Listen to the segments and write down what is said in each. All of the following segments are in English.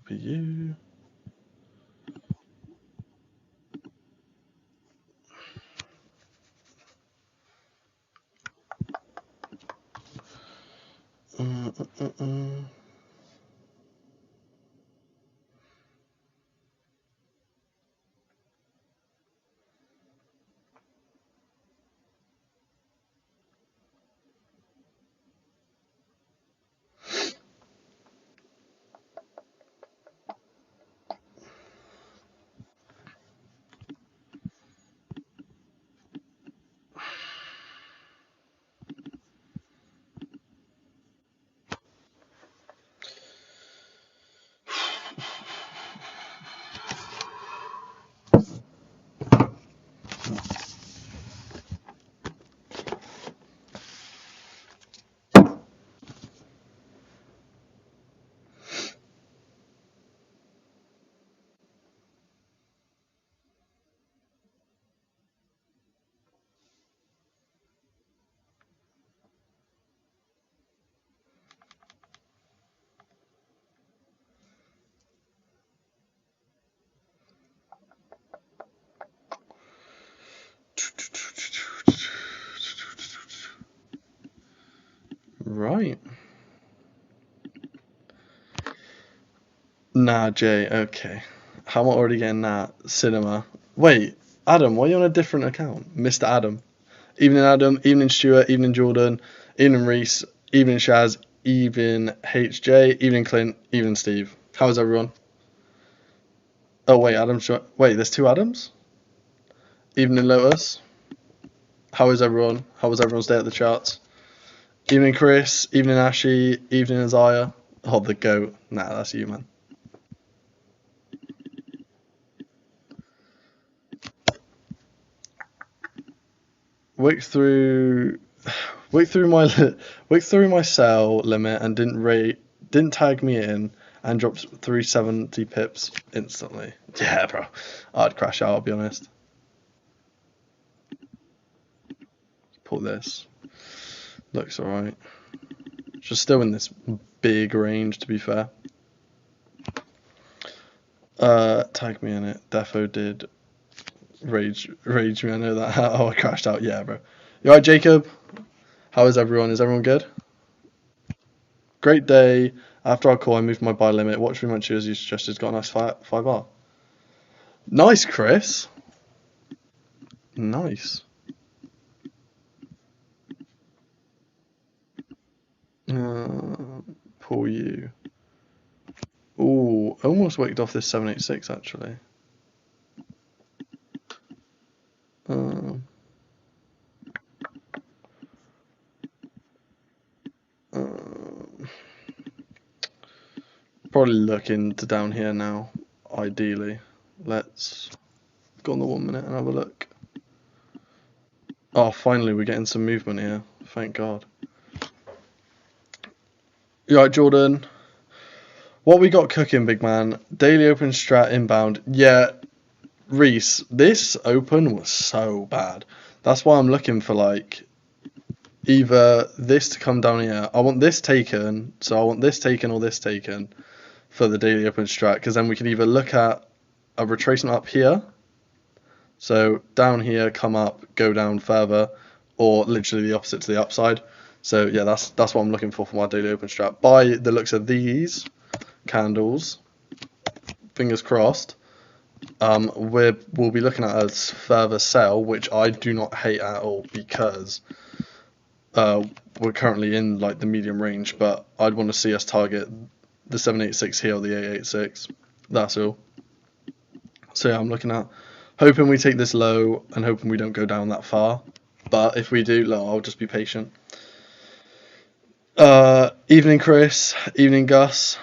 Copy you. Right. Nah, Jay, okay. How am I already getting that? Cinema. Wait, Adam, why are you on a different account? Mr. Adam. Evening Adam, evening Stuart, evening Jordan, evening Reese, evening Shaz, evening HJ, evening Clint, evening Steve. How's everyone? Oh, wait, wait, there's two Adams? Evening Lotus. How is everyone? How was everyone's day at the charts? Evening Chris, evening Ashy, evening Isaiah. Oh, the goat. Nah, that's you, man. Wick through my sell limit and didn't tag me in and dropped 370 pips instantly. Yeah, bro. I'd crash out, I'll be honest. Pull this. Looks alright. Just still in this big range, to be fair. Tag me in it. Defo did rage me. I know that. Oh, I crashed out. Yeah, bro. You alright, Jacob? How is everyone? Is everyone good? Great day. After our call, I moved my buy limit. Watch me much as you suggested. Got a nice 5R. Nice, Chris. Nice. Pull you. Ooh, almost waked off this 786 actually. Probably look into down here now, ideally. Let's go on the 1 minute and have a look. Oh, finally we're getting some movement here. Thank God. You right, Jordan? What we got cooking, big man? Daily open strat inbound. Yeah, Reese, this open was so bad. That's why I'm looking for like either this to come down here. I want this taken, so I want this taken or this taken for the daily open strat, because then we can either look at a retracement up here, so down here, come up, go down further, or literally the opposite to the upside. So yeah, that's what I'm looking for my daily open strat. By the looks of these candles, fingers crossed, we'll be looking at a further sell, which I do not hate at all, because we're currently in like the medium range, but I'd want to see us target the 786 here or the 886. That's all. So yeah, I'm looking at hoping we take this low and hoping we don't go down that far. But if we do, I'll just be patient. Evening Chris, evening Gus.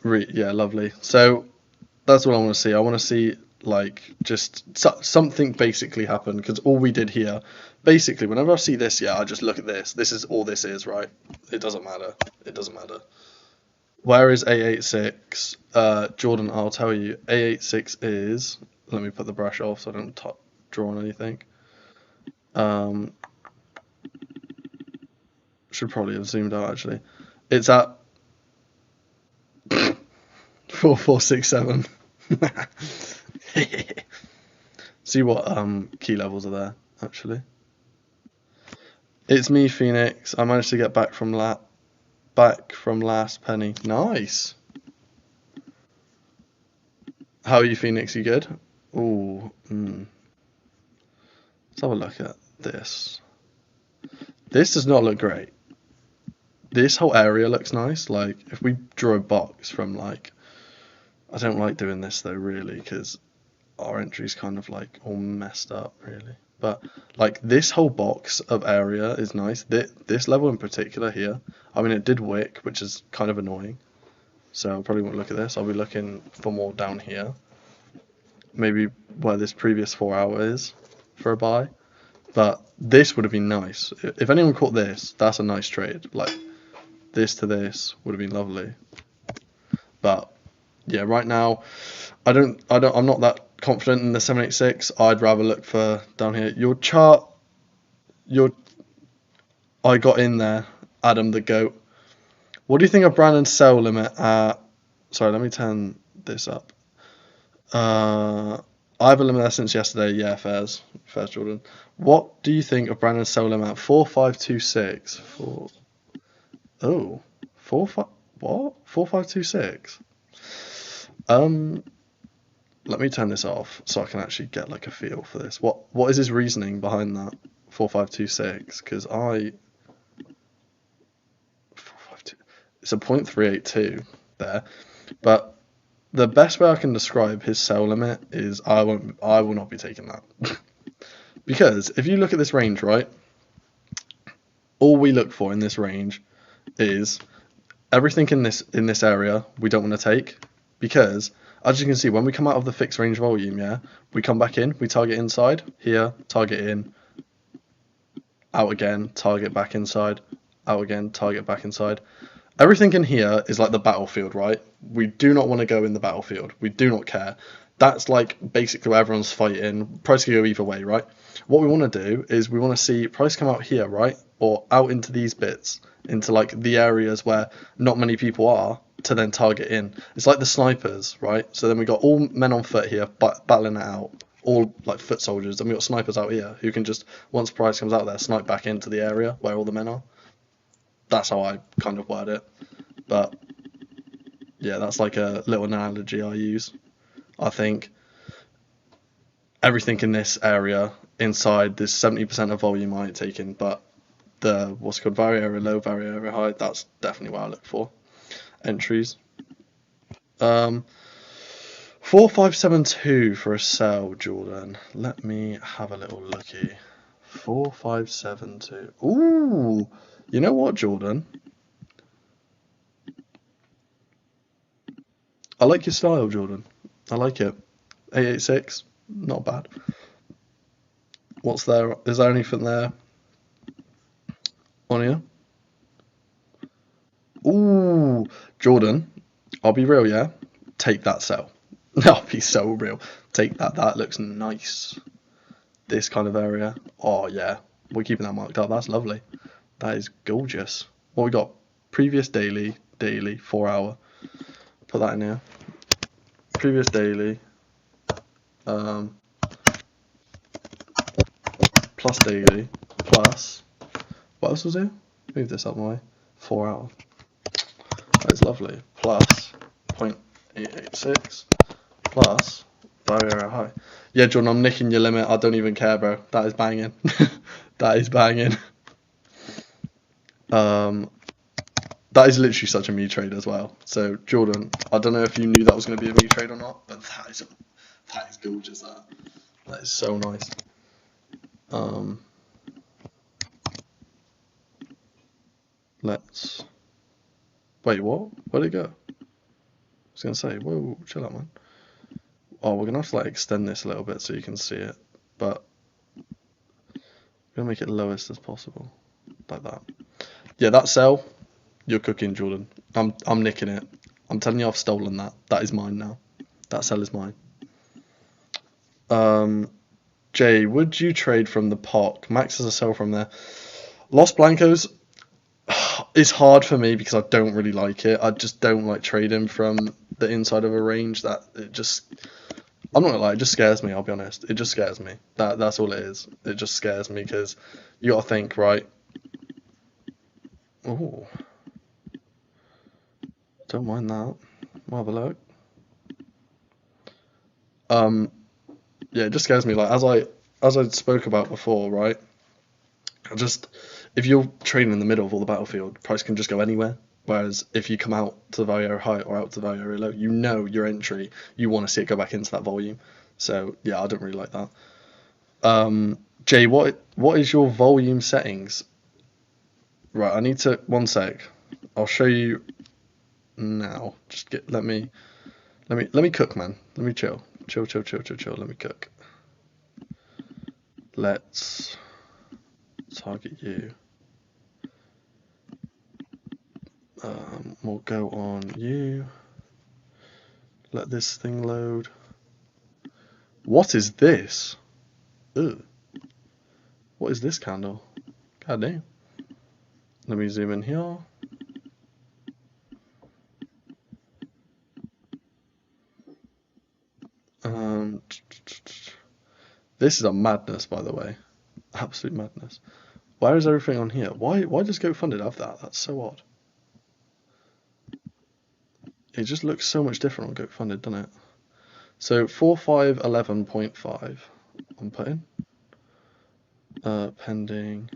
Yeah, lovely. So that's what I want to see. I want to see like just something basically happen, because all we did here, basically, whenever I see this, yeah, I just look at this. This is all this is, right? It doesn't matter. It doesn't matter. Where is A86? Jordan, I'll tell you. A86 is... Let me put the brush off so I don't draw on anything. Should probably have zoomed out, actually. It's at... 4467. See what key levels are there, actually. It's me, Phoenix. I managed to get back from last penny. Nice. How are you, Phoenix? You good? Ooh. Let's have a look at this. This does not look great. This whole area looks nice. Like, if we draw a box from, like, I don't like doing this though, really, because our entry's kind of like all messed up, really. But like this whole box of area is nice. This level in particular here, I mean, it did wick, which is kind of annoying. So I probably won't look at this. I'll be looking for more down here. Maybe where this previous 4 hour is for a buy. But this would have been nice. If anyone caught this, that's a nice trade. Like this to this would have been lovely. But yeah, right now I'm not that confident in the 786. I'd rather look for down here. Your chart, I got in there, Adam the GOAT. What do you think of Brandon's sell limit at, sorry, let me turn this up. I have a limit there since yesterday. Yeah, fairs Jordan. What do you think of Brandon's sell limit at 4526? 4526? Let me turn this off so I can actually get like a feel for this. What is his reasoning behind that 4526? Because it's a 0.382 there, but the best way I can describe his sell limit is I will not be taking that. Because if you look at this range, right, all we look for in this range is everything in this area we don't want to take, because as you can see, when we come out of the fixed range volume, yeah, we come back in, we target inside, here, target in, out again, target back inside, out again, target back inside. Everything in here is like the battlefield, right? We do not want to go in the battlefield. We do not care. That's like basically where everyone's fighting. Price can go either way, right? What we want to do is we want to see price come out here, right? Or out into these bits, into like the areas where not many people are, to then target in. It's like the snipers, right? So then we got all men on foot here battling it out, all like foot soldiers, and we got snipers out here who can just, once price comes out there, snipe back into the area where all the men are. That's how I kind of word it. But yeah, that's like a little analogy I use. I think everything in this area inside this 70% of volume I ain't taking, but the what's called value area low, value area high, that's definitely what I look for. Entries. 4572 for a sell, Jordan. Let me have a little looky. 4572. Ooh, you know what, Jordan? I like your style, Jordan. I like it. 886, not bad. What's there? Is there anything there on here? Ooh, Jordan, I'll be real, yeah? Take that sell. I'll be so real. Take that. That looks nice. This kind of area. Oh, yeah. We're keeping that marked up. That's lovely. That is gorgeous. What we got? Previous daily, 4 hour. Put that in here. Previous daily. Plus daily. Plus. What else was here? Move this up my way. 4 hour. That is lovely. Plus 0.886. Plus value area high. Yeah, Jordan, I'm nicking your limit. I don't even care, bro. That is banging. That is banging. That is literally such a me trade as well. So, Jordan, I don't know if you knew that was going to be a me trade or not, but that is gorgeous. That is so nice. Let's. Wait, what? Where'd it go? I was going to say, whoa, chill out, man. Oh, we're going to have to like extend this a little bit so you can see it, but I'm going to make it lowest as possible, like that. Yeah, that sell, you're cooking, Jordan. I'm nicking it. I'm telling you, I've stolen that. That is mine now. That sell is mine. Jay, would you trade from the POC? Max has a sell from there. Los Blancos is hard for me because I don't really like it. I just don't like trading from the inside of a range that it just, I'm not gonna lie, it just scares me. I'll be honest, it just scares me. That's all it is. It just scares me because you gotta think, right? Oh, don't mind that. We'll have a look. Yeah, it just scares me. Like as I spoke about before, right? If you're trading in the middle of all the battlefield, price can just go anywhere. Whereas if you come out to the value area high or out to the value area low, you know your entry, you want to see it go back into that volume. So yeah, I don't really like that. Jay, what is your volume settings? Right, I need to, one sec. I'll show you now. Just let me cook, man. Let me chill. Chill. Let me cook. Let's target you. We'll go on you. Let this thing load. What is this? Ugh. What is this candle? God damn. Let me zoom in here. This is a madness, by the way. Absolute madness. Where is everything on here? Why does GoFunded have that? That's so odd. It just looks so much different on GoFunded, doesn't it? So 4511.5 I'm putting. Pending.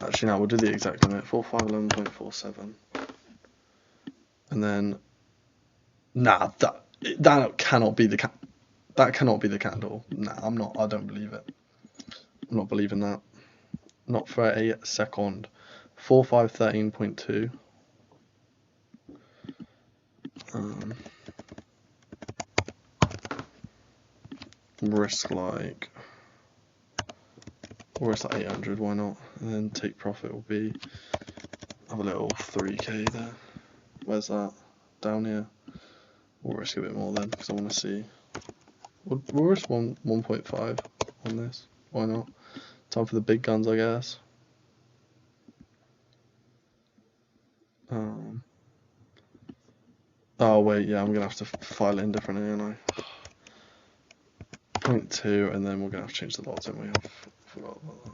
Actually, no, we'll do the exact limit. 4511.47. And then, nah, that cannot be the candle. Nah, I'm not. I don't believe it. I'm not believing that. Not for a second. 4513.2. Risk like, or it's like 800. Why not? And then take profit will be, have a little 3k there. Where's that? Down here. We'll risk a bit more then because I want to see. We'll risk 1.5 on this. Why not? Time for the big guns, I guess. Oh wait, yeah, I'm gonna have to file it in differently, aren't I? 0.2, and then we're gonna have to change the lots, and we forgot about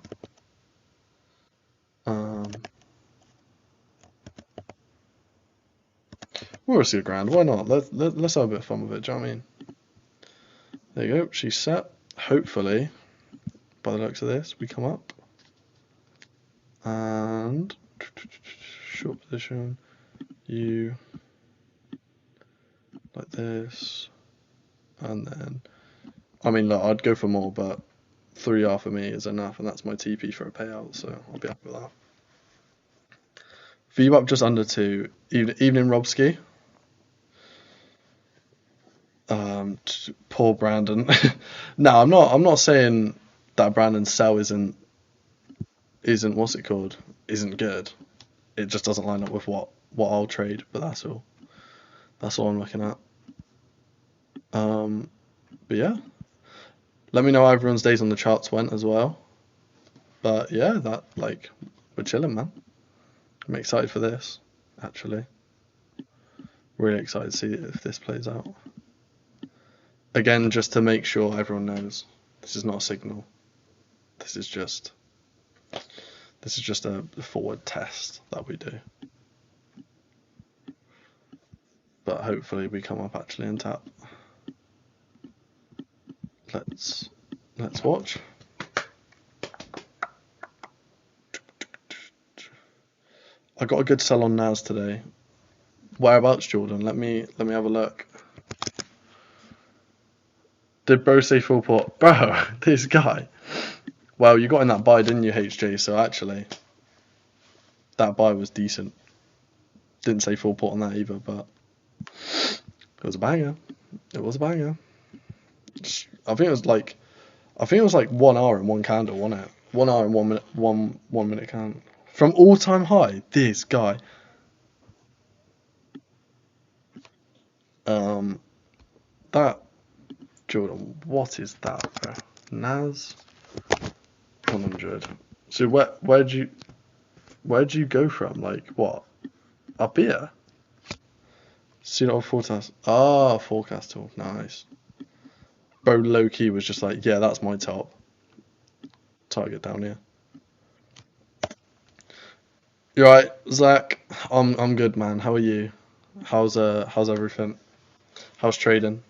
that. We'll risk $1,000. Why not? Let's have a bit of fun with it. Do you know what I mean? There you go. She's set. Hopefully, by the looks of this, we come up and short position. You like this, and then. I mean, look, I'd go for more, but 3R for me is enough, and that's my TP for a payout, so I'll be happy with that. VWAP just under 2. Evening, Robski. Poor Brandon. No, I'm not saying that Brandon's sell isn't what's it called? Isn't good. It just doesn't line up with what I'll trade, but that's all. That's all I'm looking at. But yeah. Let me know how everyone's days on the charts went as well. But yeah, we're chilling, man. I'm excited for this, actually. Really excited to see if this plays out. Again, just to make sure everyone knows, this is not a signal. This is just a forward test that we do. But hopefully we come up actually and tap. Let's watch. I got a good sell on NAS today. Whereabouts, Jordan? Let me have a look. Did bro say full pot? Bro, this guy. Well, you got in that buy, didn't you, HJ? So actually, that buy was decent. Didn't say full pot on that either, but it was a banger. It was a banger. I think it was like 1 hour and one candle, wasn't it? 1 hour and 1 minute, one minute candle. From all-time high, this guy. That, Jordan, what is that, bro? NAS 100. So where'd you go from? Like what? Up here? See that forecast. Ah, forecast tool. Nice. Bro, low key was just like, yeah, that's my top target down here. You right, Zach? I'm good, man. How are you? How's everything? How's trading?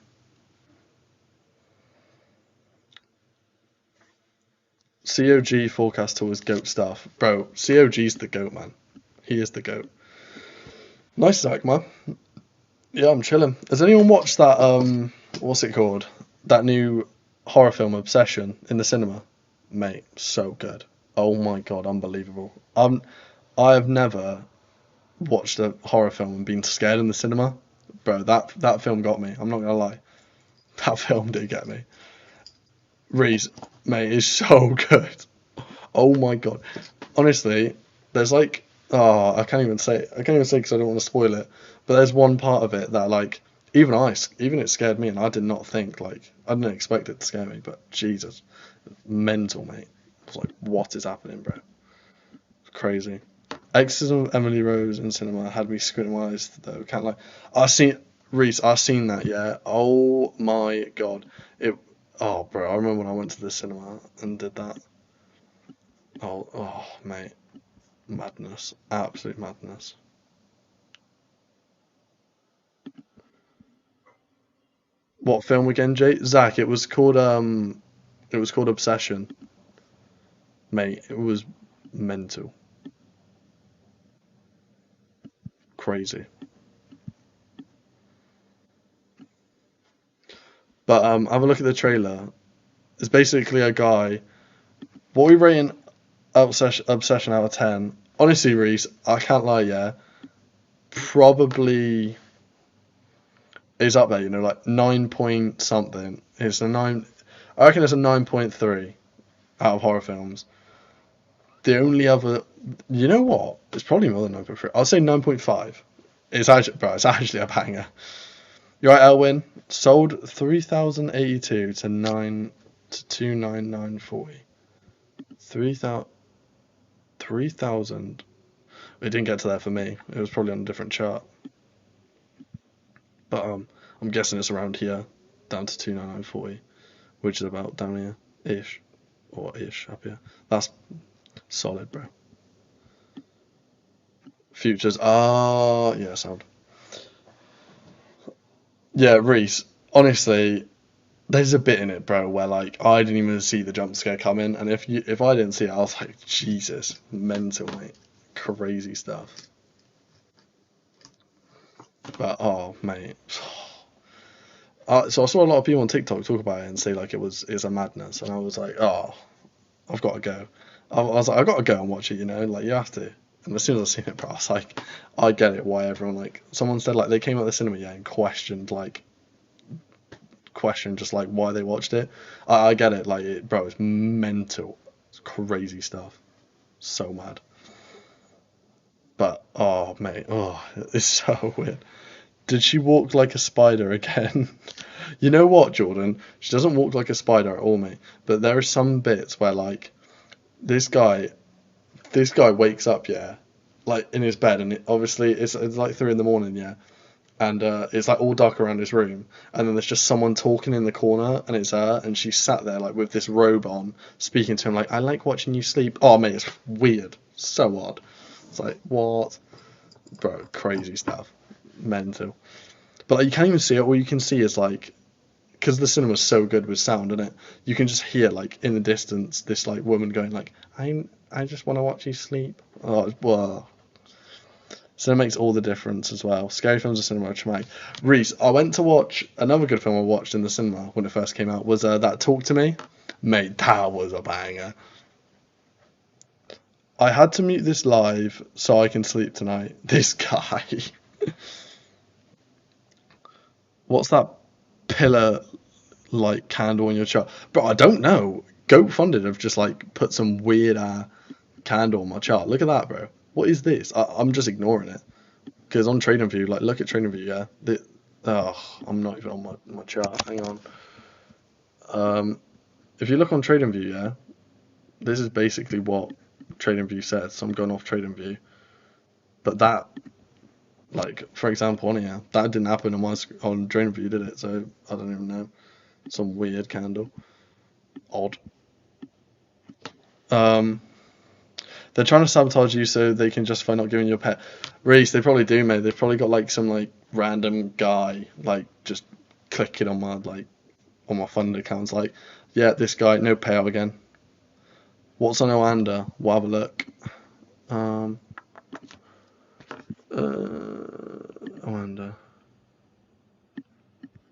COG forecast tool is goat stuff, bro. COG's the goat, man. He is the goat. Nice, Zach, man. Yeah, I'm chilling. Has anyone watched that? What's it called? That new horror film, Obsession, in the cinema, mate. So good. Oh my god, unbelievable. I have never watched a horror film and been scared in the cinema, bro. That film got me. I'm not gonna lie. That film did get me. Reese, mate, is so good. Oh my god. Honestly, there's like, oh, I can't even say because I don't want to spoil it. But there's one part of it that like, even it scared me, and I did not think like, I didn't expect it to scare me. But Jesus, mental, mate. I was like, what is happening, bro? Crazy. Exorcism of Emily Rose in cinema had me squinting my eyes though. Can't lie. I seen that. Yeah. Oh my god. It. Oh, bro. I remember when I went to the cinema and did that. Oh, mate. Madness. Absolute madness. What film again, Jay? Zach. It was called Obsession, mate. It was mental, crazy. But have a look at the trailer. It's basically a guy. What are we rating Obsession out of 10? Honestly, Reese, I can't lie. Yeah, probably is up there. You know, like 9 point something. It's a nine. I reckon it's a 9.3 out of horror films. The only other, you know what? It's probably more than 9.3. I'll say 9.5. It's actually, bro, it's actually a banger. You're right, Elwin. Sold 3,082 to 29940. 3,000. It didn't get to there for me. It was probably on a different chart. But I'm guessing it's around here, down to 29940, which is about down here ish, or ish up here. That's solid, bro. Futures. Ah, yeah, sound. Yeah, Reese. Honestly, there's a bit in it, bro, where like I didn't even see the jump scare coming, and if I didn't see it, I was like, Jesus, mental, mate, crazy stuff. But oh, mate. So I saw a lot of people on TikTok talk about it and say like it's a madness, and I was like, oh, I've got to go. I was like, I got to go and watch it, you know, like you have to. And as soon as I seen it, bro, I was like, I get it why everyone like someone said like they came out of the cinema yeah and questioned just like why they watched it. I get it, like bro, it's mental, it's crazy stuff, so mad. But oh mate, oh, it's so weird. Did she walk like a spider again? You know what, Jordan? She doesn't walk like a spider at all, mate. But there are some bits where like this guy, this guy wakes up, yeah, like in his bed, and obviously it's like 3 in the morning, yeah, and it's like all dark around his room, and then there's just someone talking in the corner, and it's her, and she's sat there like with this robe on, speaking to him like, "I like watching you sleep." Oh mate, it's weird, so odd. It's like what, bro? Crazy stuff, mental. But like, you can't even see it. All you can see is like, because the cinema's so good with sound in it, you can just hear like in the distance this like woman going like, I just want to watch you sleep. Oh, well. So it makes all the difference as well. Scary films in cinema are traumatic. Reese, I went to watch another good film I watched in the cinema when it first came out was that Talk to Me. Mate, that was a banger. I had to mute this live so I can sleep tonight. This guy. What's that pillar like candle on your chart? Bro, I don't know. Goat Funded have just like put some weird candle on my chart. Look at that, bro. What is this? I'm just ignoring it. Because on TradingView, like, look at TradingView, yeah. Oh, I'm not even on my chart. Hang on. If you look on TradingView, yeah, this is basically what TradingView says. So I'm going off TradingView. But Like, for example, on here, that didn't happen on my on Drain View, did it? So I don't even know. Some weird candle. Odd. They're trying to sabotage you so they can justify not giving you a pet. Reese, they probably do, mate. They've probably got like some like random guy like just clicking on my fund accounts like, yeah, this guy, no payout again. What's on Oanda? We'll have a look. Oanda.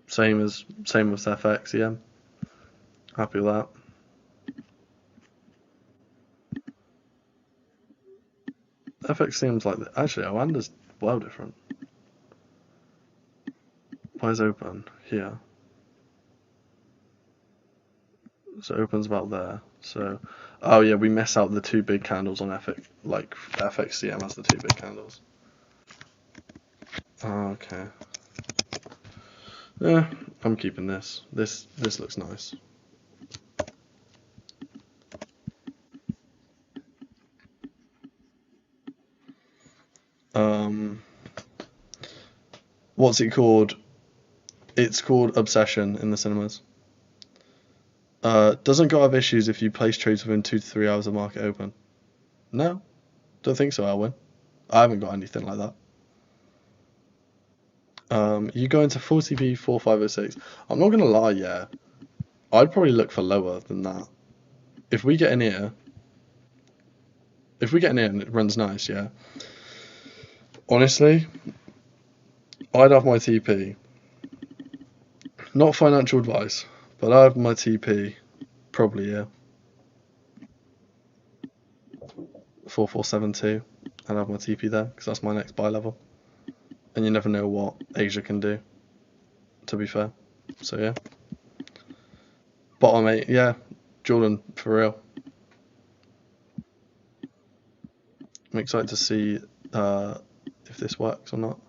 Same as FX, yeah. Happy with that. FX seems like actually Oanda's well different. Where's open? Here. So open's about there. So, oh yeah, we miss out the two big candles on FX, like FXCM has the two big candles. Oh, okay. Yeah, I'm keeping this. This looks nice. What's it called? It's called Obsession in the cinemas. Doesn't go have issues if you place trades within 2 to 3 hours of market open. No, don't think so, Alwyn. I haven't got anything like that. You go into 40p 4506. I'm not gonna lie, yeah. I'd probably look for lower than that. If we get in here and it runs nice, yeah. Honestly, I'd have my TP. Not financial advice, but I have my TP probably, yeah. 4472. I'd have my TP there because that's my next buy level. And you never know what Asia can do, to be fair. So yeah. Bottom 8, yeah. Jordan, for real. I'm excited to see if this works or not,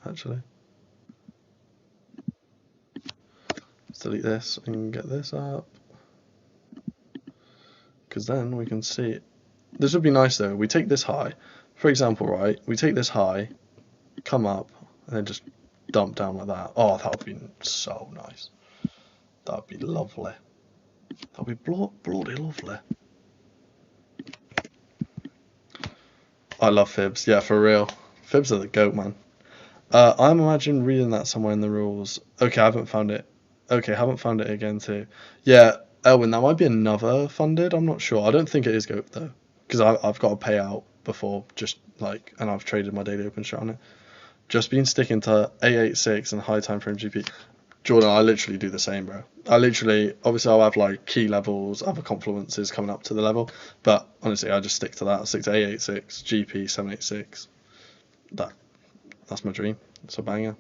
actually. Let's delete this and get this up. Because then we can see. This would be nice though. We take this high. For example, right? We take this high, come up, and then just dump down like that. Oh, that would be so nice. That would be lovely. That would be bloody lovely. I love fibs. Yeah, for real. Fibs are the goat, man. I'm imagining reading that somewhere in the rules. Okay, I haven't found it. Okay, haven't found it again too. Yeah, Elwin, that might be another funded. I'm not sure. I don't think it is goat though, because I've got to pay out before just like, and I've traded my daily open strat on it. Just been sticking to 886 and high time frame GP. Jordan, I literally do the same, bro. Obviously I'll have like key levels, other confluences coming up to the level, but honestly I just stick to that. I stick to 886, GP 786. That's my dream. It's a banger.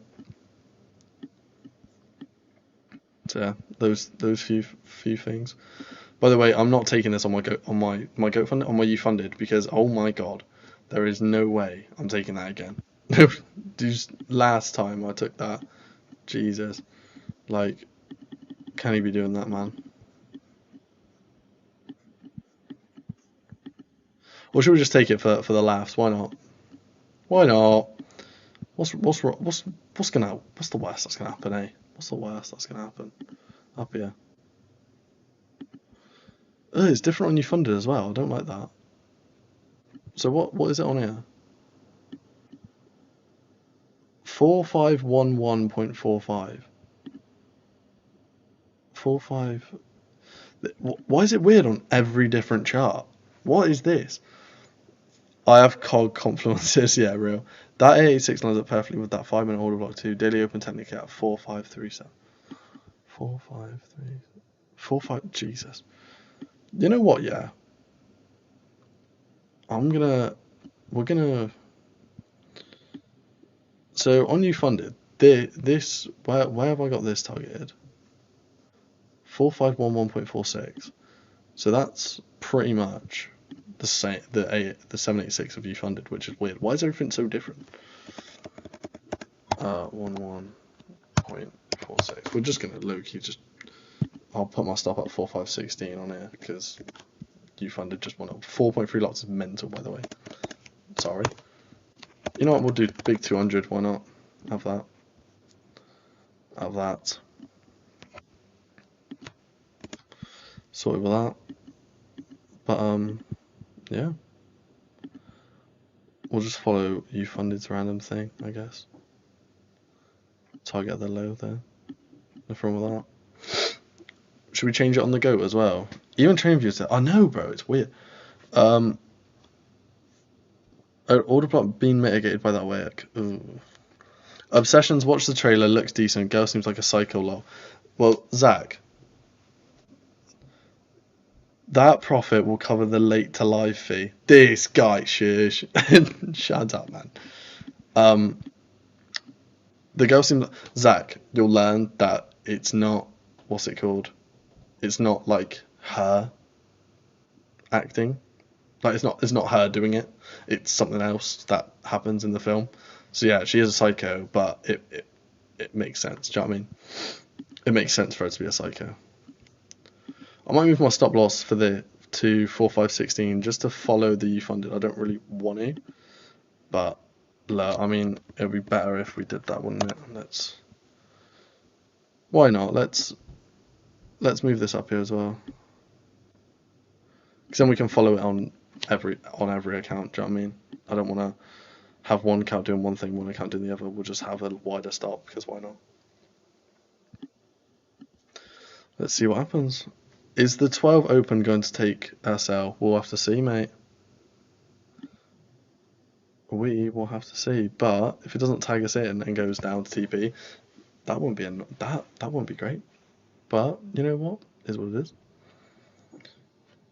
So yeah, those few things. By the way, I'm not taking this on my goat fund on my U funded because oh my god, there is no way I'm taking that again. Last time I took that, Jesus, like, can he be doing that, man? Or should we just take it for the laughs? Why not? Why not? What's the worst that's gonna happen, eh? What's the worst that's gonna happen? Up here. Oh, it's different on your funded as well. I don't like that. So what is it on here? 4511.45. 45. Why is it weird on every different chart? What is this? I have cog confluences, yeah, real. That 886 lines up perfectly with that 5-minute order block too. Daily open technique at 4537. 453. 45. Jesus. You know what? Yeah. We're gonna. So on you funded. This where have I got this targeted? 4511.46. So that's pretty much the same. The 786 of you funded, which is weird. Why is everything so different? 11.46. We're just gonna low-key just. I'll put my stop at 4516 on here because you funded just one up. 4.3 lots is mental, by the way. Sorry. You know what? We'll do big 200. Why not? Have that. Have that. Sorted with that. But yeah. We'll just follow UFunded's random thing, I guess. Target the low there. Nothing wrong with that. Should we change it on the goat as well? Even TradingView said, I know, bro, it's weird. Order block being mitigated by that work. Ooh. Obsessions, watch the trailer, looks decent. Girl seems like a psycho lol. Well, Zach, that profit will cover the late to live fee. This guy, shush. Shut up, man. The girl seems. Zach, you'll learn that it's not. What's it called? It's not like her acting. Like it's not her doing it. It's something else that happens in the film. So yeah, she is a psycho, but it makes sense. Do you know what I mean? It makes sense for her to be a psycho. I might move my stop loss for to 4,516 just to follow the funded. I don't really want to, but I mean it'd be better if we did that, wouldn't it? Why not? Let's move this up here as well, because then we can follow it on every account. Do you know what I mean? I don't want to have one account doing one thing, one account doing the other. We'll just have a wider stop, because why not? Let's see what happens. Is the 12 open going to take SL? We'll have to see, mate. We will have to see. But if it doesn't tag us in and goes down to TP, that wouldn't be that wouldn't be great. But you know what? It is what it is.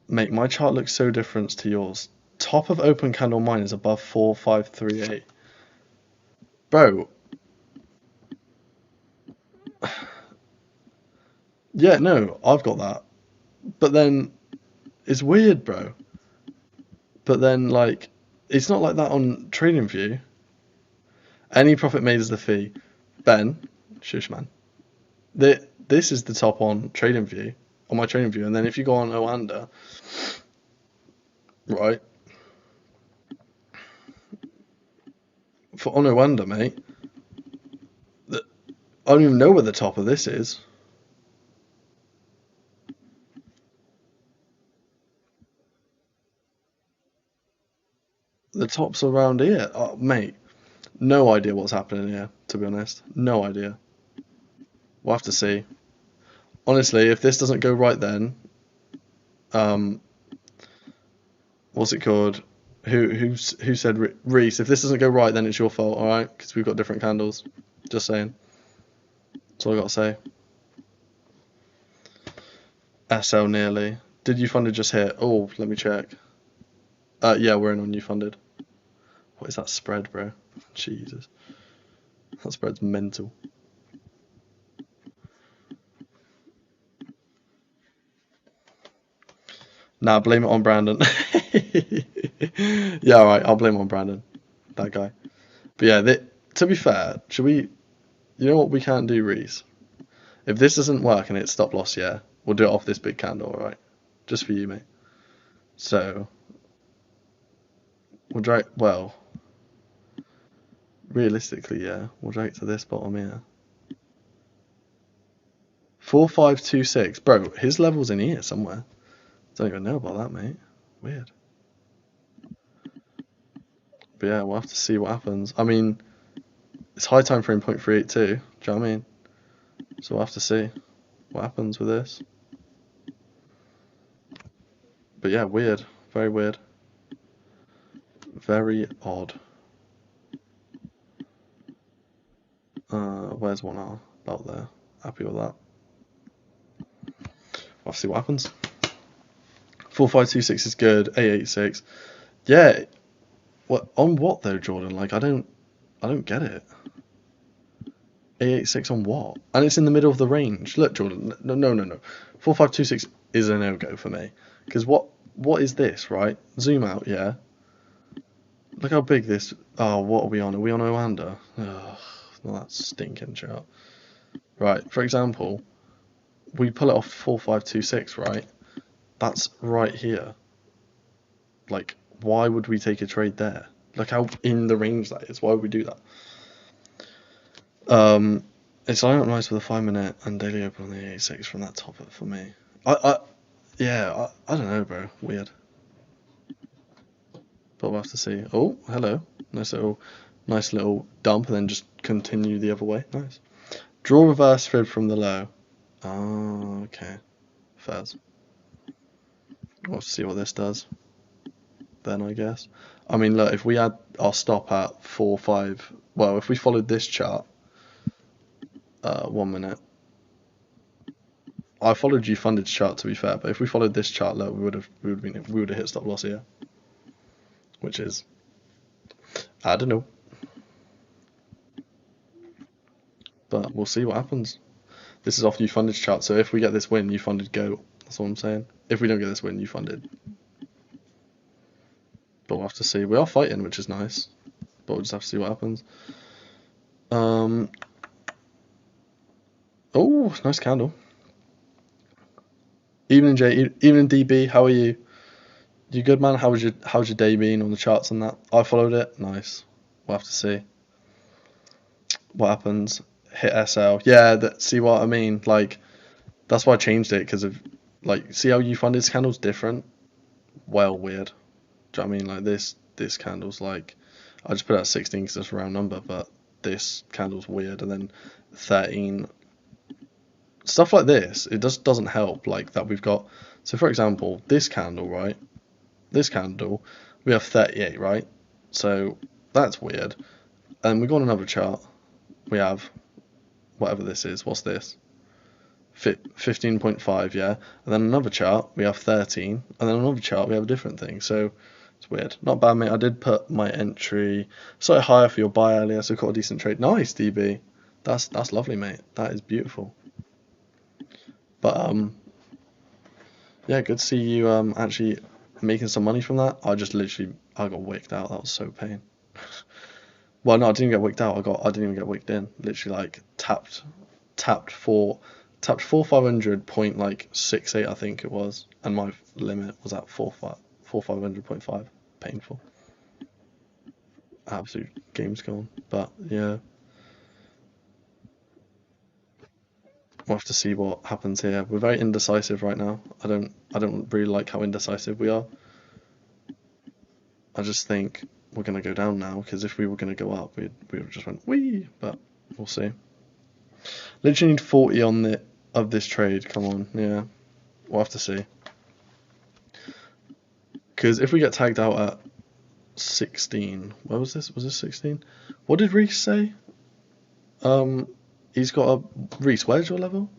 Mate, my chart looks so different to yours. Top of open candle mine is above 4538. Bro. Yeah, no, I've got that. But then it's weird, bro. But then like it's not like that on TradingView. Any profit made is the fee. Ben, shush man. This is the top on TradingView, on my TradingView, and then if you go on Oanda, right? For on Oanda, mate, I don't even know where the top of this is. The top's around here. Oh, mate, no idea what's happening here, to be honest. No idea. We'll have to see. Honestly, if this doesn't go right then, what's it called? Who said Reese? If this doesn't go right, then it's your fault, all right? Because we've got different candles. Just saying. That's all I got to say. SL nearly. Did you funded just hit? Oh, let me check. Yeah, we're in on you funded. What is that spread, bro? Jesus. That spread's mental. Nah, blame it on Brandon. Yeah, alright, I'll blame it on Brandon. That guy. But yeah, to be fair, should we... You know what we can't do, Reese? If this doesn't work and it's stop loss, yeah, we'll do it off this big candle, alright? Just for you, mate. So... We'll drag... Well... Realistically, yeah, we'll drag to this bottom here. 4526. Bro, his level's in here somewhere. Don't even know about that, mate. Weird. But yeah, we'll have to see what happens. I mean, it's high time frame 0.382. Do you know what I mean? So we'll have to see what happens with this. But yeah, weird. Very weird. Very odd. Where's 1R? About there. Happy with that. We'll have to see what happens. 4526 is good. 886. Yeah. What on what though, Jordan? Like I don't get it. 886 on what? And it's in the middle of the range. Look, Jordan. No. 4526 is a no-go for me. Because what is this, right? Zoom out, yeah. Look how big this... Oh, what are we on? Are we on Oanda? Ugh, well, that's stinking chart. Right, for example, we pull it off 4526, right? That's right here. Like, why would we take a trade there? Look how in the range that is. Why would we do that? It's line up nice with a 5 minute and daily open on the 86 from that top up for me. I don't know, bro. Weird. But we'll have to see. Oh, hello. Nice little dump, and then just continue the other way. Nice. Draw reverse fib from the low. Oh, okay. Fairs. We'll have to see what this does. Then I guess. I mean, look, if we had our stop at 4, 5. Well, if we followed this chart. 1 minute. I followed you funded chart to be fair, but if we followed this chart, look, we would have hit stop loss here, which is, I don't know, but we'll see what happens. This is off you funded chart, so if we get this win, you funded go. That's what I'm saying. If we don't get this win, you funded. But we'll have to see. We are fighting, which is nice, but we'll just have to see what happens. Oh, nice candle. Evening Jay, evening DB, how are you? You good, man? How's your day been on the charts and that? I followed it. Nice. We'll have to see what happens. Hit SL. Yeah, see what I mean? Like, that's why I changed it, because of, like, see how you funded candle's different? Well, weird. Do you know what I mean? Like, this candle's like, I just put it at 16 because it's a round number, but this candle's weird, and then 13. Stuff like this, it doesn't help, like, that we've got, so for example, this candle, right? This candle, we have 38, right? So that's weird. And we go on another chart, we have whatever this is. What's this? 15.5, yeah. And then another chart, we have 13. And then another chart, we have a different thing. So it's weird. Not bad, mate. I did put my entry slightly higher for your buy earlier, so got a decent trade. Nice, DB. That's lovely, mate. That is beautiful. But yeah, good to see you actually making some money from that. I got wicked out. That was so pain. Well, no, I didn't get wicked out. I didn't even get wicked in. Literally, like, tapped 500.68, I think it was, and my limit was at 500.5. Painful. Absolute game's gone. But yeah, we'll have to see what happens here. We're very indecisive right now. I don't really like how indecisive we are. I just think we're gonna go down now, because if we were gonna go up, we would have just went wee. But we'll see. Literally need 40 of this trade. Come on, yeah. We'll have to see. Because if we get tagged out at 16, where was this? Was this 16? What did Reese say? He's got a Reese. Where's your level?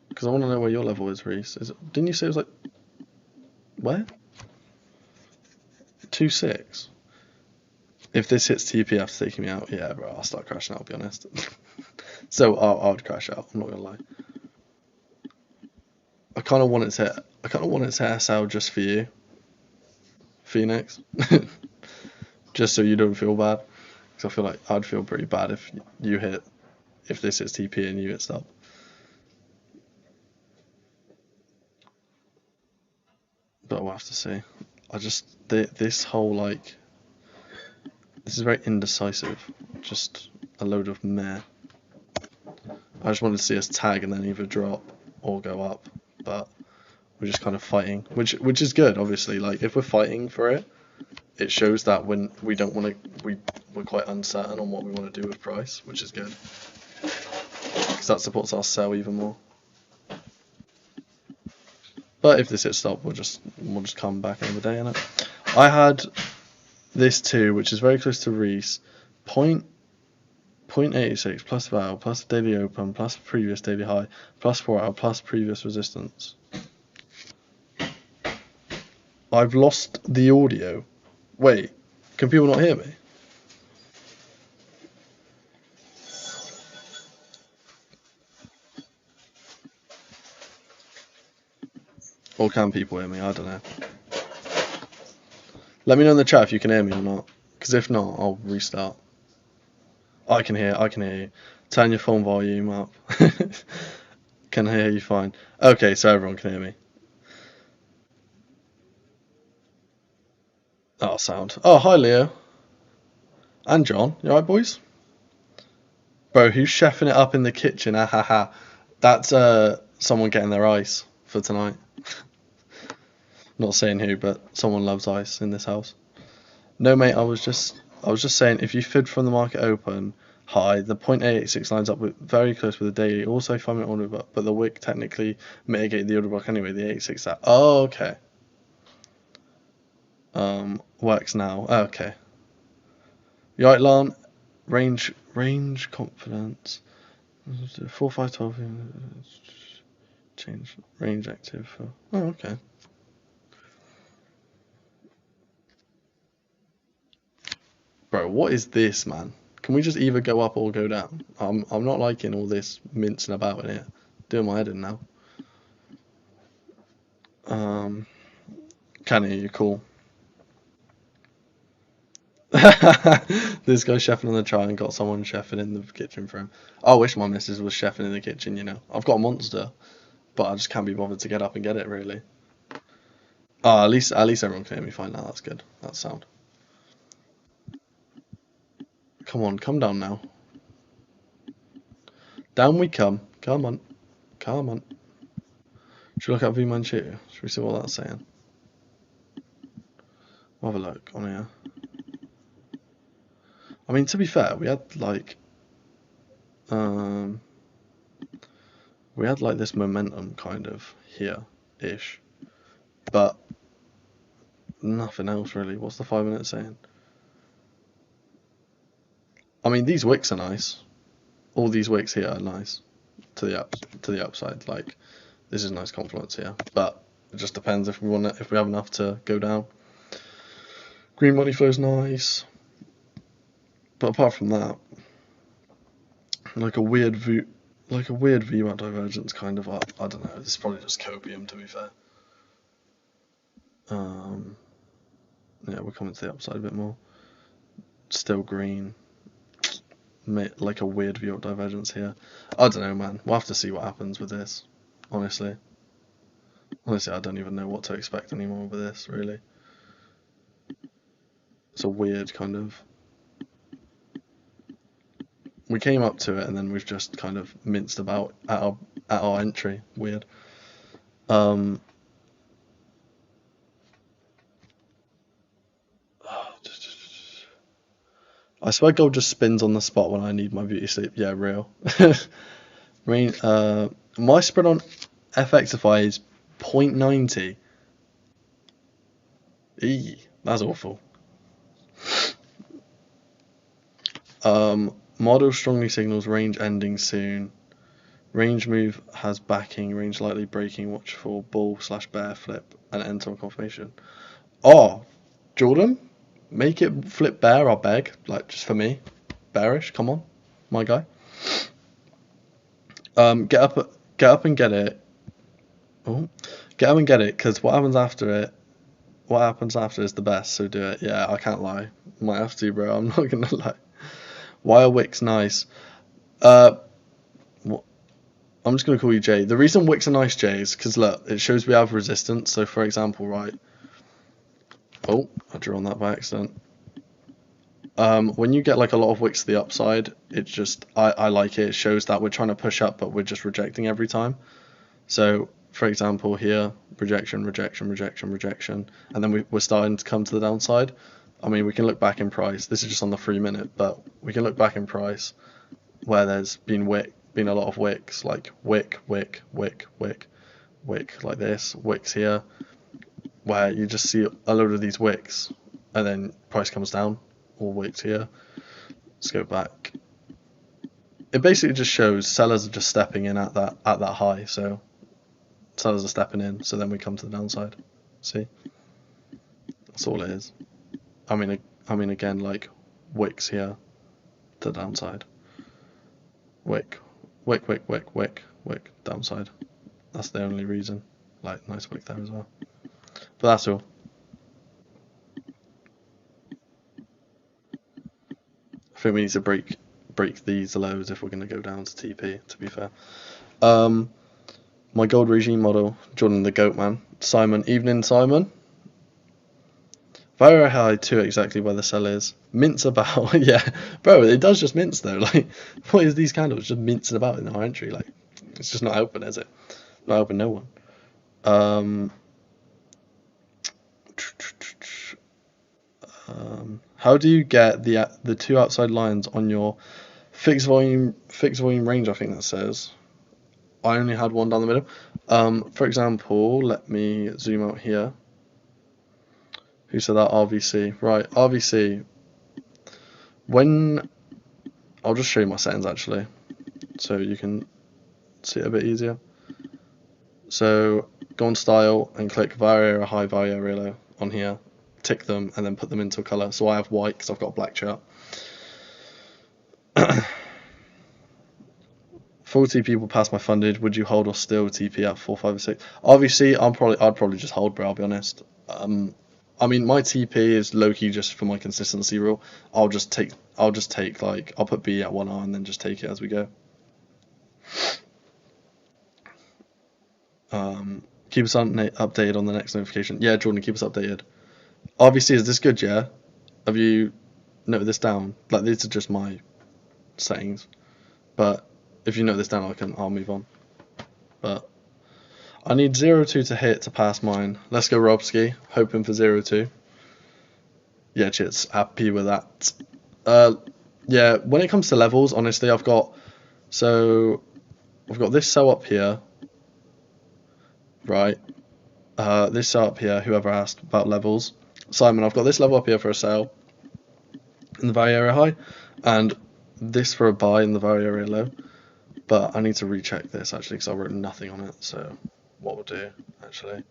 Because I want to know where your level is, Reese. Didn't you say it was like where? 2.6. If this hits TP after taking me out, yeah, bro, I'll start crashing out, I'll be honest. So I would crash out, I'm not gonna lie. I kinda want it to SL just for you, Phoenix. Just so you don't feel bad. Because I feel like I'd feel pretty bad if this hits TP and you hit stop. But we'll have to see. This whole, like, this is very indecisive. Just a load of meh. I just wanted to see us tag and then either drop or go up, but we're just kind of fighting, which is good, obviously. Like, if we're fighting for it, it shows that when we don't want to, we're quite uncertain on what we want to do with price, which is good, because that supports our sell even more. But if this hits stop, we'll just come back another day, innit? I had this too, which is very close to Reese. 0.86 plus val plus daily open plus previous daily high plus 4 hour plus previous resistance. I've lost the audio. Wait, can people not hear me? Or can people hear me? I don't know. Let me know in the chat if you can hear me or not, because if not, I'll restart. I can hear you. Turn your phone volume up. Can hear you fine. Okay, so everyone can hear me. Oh, sound. Oh, hi, Leo. And John. You alright, boys? Bro, who's chefing it up in the kitchen? Ah, ha, ha. That's someone getting their ice for tonight. Not saying who, but someone loves ice in this house. No, mate, I was just saying, if you fid from the market open high, the 0.886 lines up with very close with the daily, also 5-minute order book, but the wick technically mitigated the order book anyway, the 86 that. Oh, okay. Works now. Oh, okay. You right, Lan? Range confidence. 4, 5, 12. Change range active. Oh, okay. Bro, what is this, man? Can we just either go up or go down? I'm not liking all this mincing about in here. Doing my head in now. Can hear you, cool. This guy's chefing on the try and got someone chefing in the kitchen for him. I wish my missus was chefing in the kitchen, you know. I've got a monster, but I just can't be bothered to get up and get it, really. Oh, at least everyone can hear me fine now. That's good. That's sound. Come on, come down now. Down we come. Come on. Come on. Should we look at V-Manchu? Should we see what that's saying? We'll have a look on here. I mean, to be fair, we had like this momentum kind of here-ish, but nothing else really. What's the 5 minutes saying? I mean, these wicks are nice. All these wicks here are nice to the upside. Like, this is nice confluence here, but it just depends if we have enough to go down. Green money flow's nice, but apart from that, like a weird VWAP divergence kind of up. I don't know. This is probably just copium, to be fair. Yeah, we're coming to the upside a bit more. Still green. Like a weird VWAP divergence here. I don't know, man. We'll have to see what happens with this. Honestly, I don't even know what to expect anymore with this. Really, it's a weird kind of. We came up to it and then we've just kind of minced about at our entry. Weird. I swear gold just spins on the spot when I need my beauty sleep. Yeah, real. My spread on FXify is 0.90. That's awful. Model strongly signals range ending soon. Range move has backing, range likely breaking, watch for bull/bear flip and enter on confirmation. Oh, Jordan, make it flip bear, I beg. Like, just for me. Bearish, come on, my guy. Get up and get it. Oh, get up and get it, because what happens after is the best, so do it. Yeah, I can't lie. Might have to, bro. I'm not gonna lie. Why are wicks nice? I'm just gonna call you Jay. The reason wicks are nice, Jay, is because look, it shows we have resistance. So for example, right. Oh, I drew on that by accident. When you get like a lot of wicks to the upside, it just I like it. It shows that we're trying to push up, but we're just rejecting every time. So for example, here rejection, rejection, rejection, rejection, and then we're starting to come to the downside. I mean, we can look back in price. This is just on the 3 minute, but we can look back in price where there's been a lot of wicks, like wick, wick, wick, wick, wick, like this, wicks here, where you just see a load of these wicks, and then price comes down, all wicks here. Let's go back. It basically just shows sellers are just stepping in at that high, so sellers are stepping in, so then we come to the downside. See, that's all it is. I mean again, like wicks here to the downside. Wick, wick, wick, wick, wick, wick, downside. That's the only reason. Like, nice wick there as well. But that's all. I think we need to break these lows if we're going to go down to TP, to be fair. My gold regime model, Jordan the Goat Man. Simon, evening Simon. Very high to exactly where the sell is. Mince about, yeah, bro. It does just mince though. Like, what is these candles just mincing about in our entry? Like, it's just not open, is it? Not open, no one. How do you get the two outside lines on your fixed volume range? I think that says. I only had one down the middle. For example, let me zoom out here. Who said that? RVC. Right, RVC. When I'll just show you my settings actually, so you can see it a bit easier. So go on style and click value area high, value area low on here. Tick them and then put them into a color. So I have white because I've got a black chart. Full TP will pass my funded. Would you hold or still TP at 4, 5, or 6? Obviously, I'd probably just hold, bro. I'll be honest. I mean, my TP is low key just for my consistency rule. I'll just take like I'll put B at 1R and then just take it as we go. Keep us updated on the next notification. Yeah, Jordan, keep us updated. RVC, is this good? Yeah. Have you noted this down? Like, these are just my settings, but if you note this down, I'll move on. But I need 0.2 to hit to pass mine. Let's go Robski, hoping for 0.2. Yeah, chits, happy with that. Yeah, when it comes to levels, honestly, I've got this sell up here, right? This sell up here, whoever asked about levels. Simon, I've got this level up here for a sell in the value area high, and this for a buy in the value area low. But I need to recheck this actually because I wrote nothing on it. So what we'll do actually,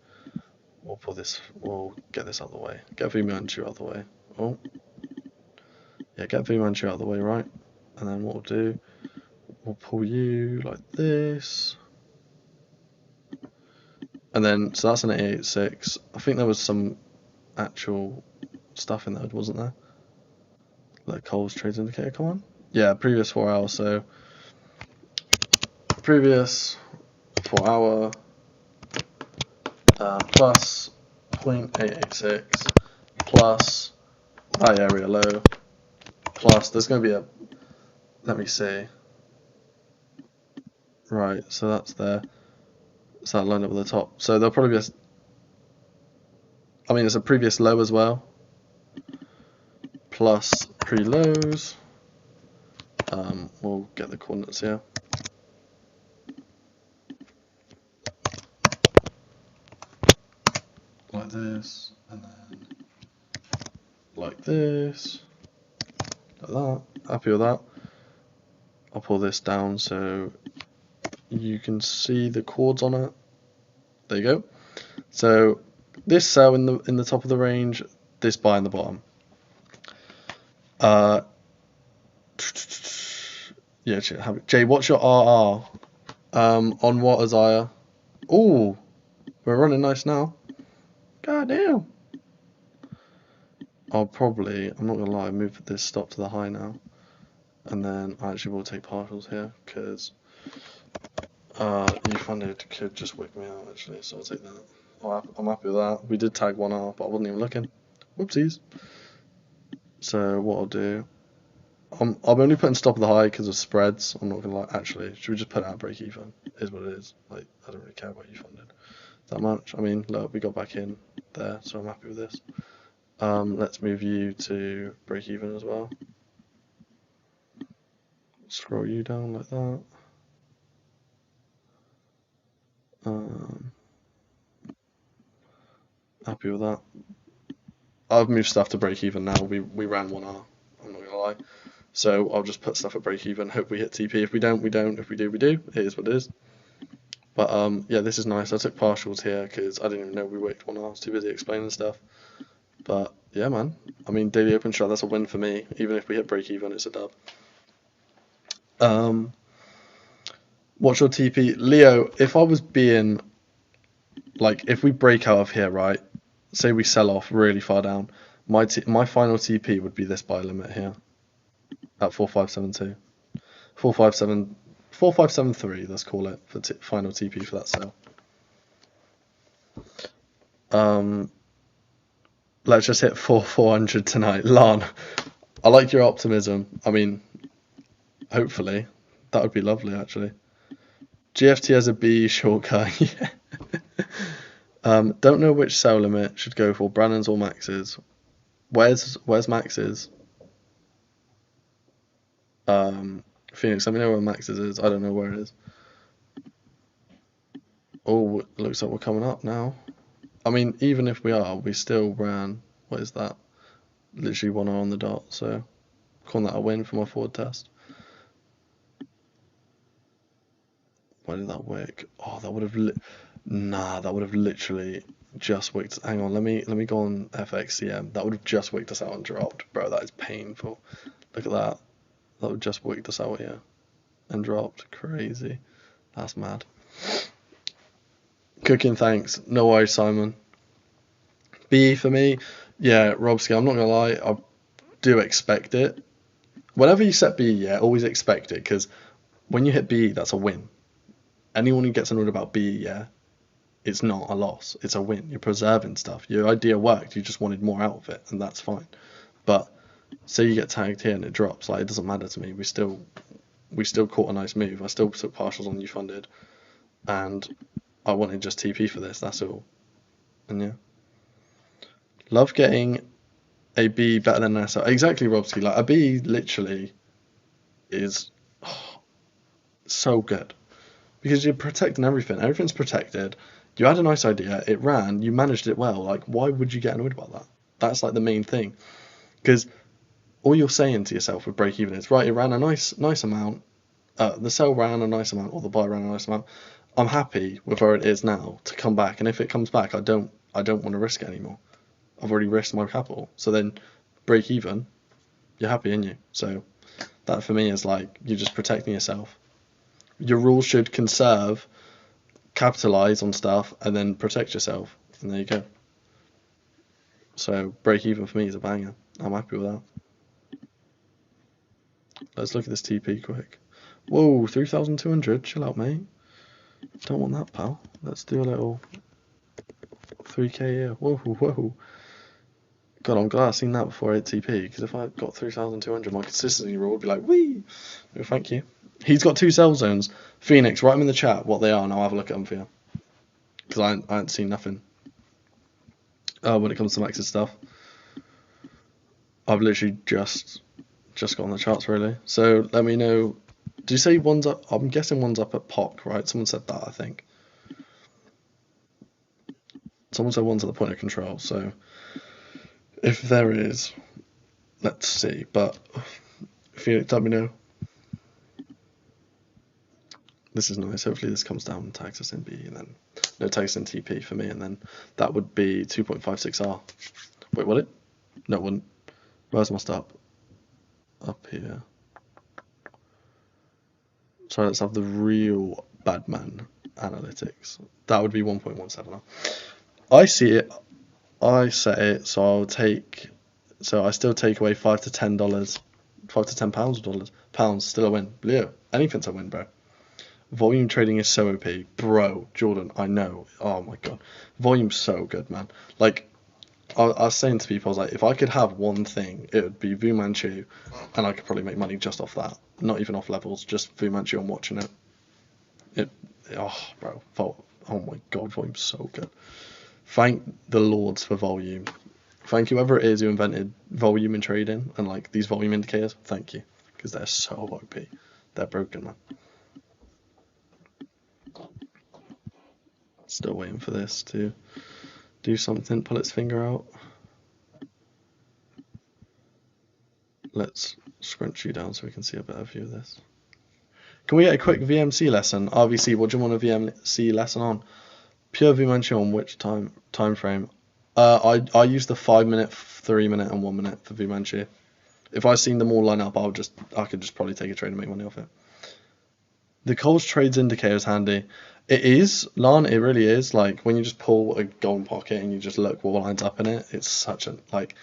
we'll get this out of the way. Get VManchu out of the way. Oh, yeah, get VManchu out of the way, right? And then what we'll do, we'll pull you like this. And then, so that's an 886. I think there was some actual stuff in there, wasn't there? Like ColezTrades indicator, come on. Yeah, previous 4 hours, so previous 4 hour plus 0.886 plus high area low plus, there's going to be a, let me see. Right, so that's there. So that lined up at the top. So there'll probably be it's a previous low as well. Plus pre-lows. We'll get the coordinates here. Like this, and then like this. Like that. Happy with that. I'll pull this down so you can see the chords on it. There you go. So this sell in the top of the range, this buy in the bottom. Yeah, Jay, what's your RR? On what, Isaiah? Ooh, we're running nice now. God damn. I'm not gonna lie, move this stop to the high now. And then I actually will take partials here, because you funded could just wick me out actually, so I'll take that. I'm happy with that. We did tag 1R, but I wasn't even looking. Whoopsies. So what I'll do, I'm only putting stop at the high because of spreads. I'm not gonna lie. Actually, should we just put it at break even? It is what it is. Like, I don't really care about you funded that much. I mean, look, we got back in there, so I'm happy with this. Let's move you to break even as well. Scroll you down like that. Happy with that. I've moved stuff to break even now. We ran 1R. I'm not gonna lie. So I'll just put stuff at break even. Hope we hit TP. If we don't, we don't. If we do, we do. It is what it is. But yeah, this is nice. I took partials here because I didn't even know we wicked 1R. I was too busy explaining stuff. But yeah, man. I mean, daily open shot, that's a win for me. Even if we hit break even, it's a dub. What's your TP? Leo, if I was being, like, if we break out of here, right, say we sell off really far down, my final TP would be this buy limit here at 4572. 4573, let's call it, for final TP for that sell. Let's just hit 400 tonight. Lan, I like your optimism. I mean, hopefully. That would be lovely, actually. GFT has a B shortcut. Yeah. Don't know which sell limit should go for, Brandon's or Max's. Where's Max's? Phoenix, let me know where Max's is. I don't know where it is. Oh, it looks like we're coming up now. I mean, even if we are, we still ran, what is that? Literally 1 hour on the dot, so calling that a win for my forward test. Why did that wick? Oh, that would have that would have literally just wicked. Hang on, let me go on FXCM. That would have just wicked us out and dropped, bro. That is painful. Look at that. That would just wicked us out here and dropped. Crazy. That's mad. Cooking, thanks. No worries, Simon. B for me, yeah, Robski, I'm not gonna lie, I do expect it. Whenever you set B, yeah, always expect it, because when you hit B, that's a win. Anyone who gets annoyed about B, yeah, it's not a loss, it's a win. You're preserving stuff. Your idea worked, you just wanted more out of it, and that's fine. But say you get tagged here and it drops, like, it doesn't matter to me. We still caught a nice move. I still took partials on you funded, and I wanted just TP for this, that's all. And yeah. Love getting a B better than an SL. Exactly, Robski. Like, a B literally is so good. Because you're protecting everything. Everything's protected. You had a nice idea. It ran. You managed it well. Like, why would you get annoyed about that? That's like the main thing. Because all you're saying to yourself with break even is, right, it ran a nice amount. The sell ran a nice amount, or the buy ran a nice amount. I'm happy with where it is now to come back. And if it comes back, I don't want to risk it anymore. I've already risked my capital. So then break even, you're happy, aren't you? So that for me is like, you're just protecting yourself. Your rules should conserve, capitalize on stuff, and then protect yourself. And there you go. So break even for me is a banger. I'm happy with that. Let's look at this TP quick. Whoa, 3,200. Chill out, mate. Don't want that, pal. Let's do a little 3k here. Whoa. God, I'm glad I've seen that before I hit TP, because if I got 3,200, my consistency rule would be like, wee! No, thank you. He's got 2 sell zones. Phoenix, write them in the chat what they are, and I'll have a look at them for you. Because I ain't seen nothing. When it comes to Max's stuff. I've literally just got on the charts, really. So let me know. Do you say one's up? I'm guessing one's up at POC, right? Someone said that, I think. Someone said one's at the point of control, so if there is, let's see. But Phoenix, let me know. This is nice. Hopefully this comes down and tags us in B, and then no tags in TP for me, and then that would be 2.56R. Wait, will it? No, it wouldn't. Where's my stop? Up here. So let's have the real Badman analytics. That would be 1.17R. I see it. I set it, so I'll take. So I still take away $5 to $10, £5 to £10 or dollars. Pounds, still a win. Leo, anything's a win, bro. Volume trading is so OP, bro. Jordan, I know. Oh my god, volume's so good, man. Like, I was saying to people, I was like, if I could have one thing, it would be Fu Manchu, and I could probably make money just off that. Not even off levels, just Fu Manchu and watching it. Oh, bro. Oh my god, volume's so good. Thank the lords for volume. Thank whoever it is who invented volume in trading and like these volume indicators. Thank you, because they're so OP. They're broken, man. Still waiting for this to do something, pull its finger out. Let's scrunch you down so we can see a better view of this. Can we get a quick VMC lesson? RVC, what do you want a VMC lesson on? Pure VManchu on which time frame? I use the 5 minute, 3 minute, and 1 minute for VManchu. If I seen them all line up, I could just probably take a trade and make money off it. The ColezTrades indicator is handy. It is, Lan, it really is. Like, when you just pull a golden pocket and you just look what lines up in it, it's such a, like,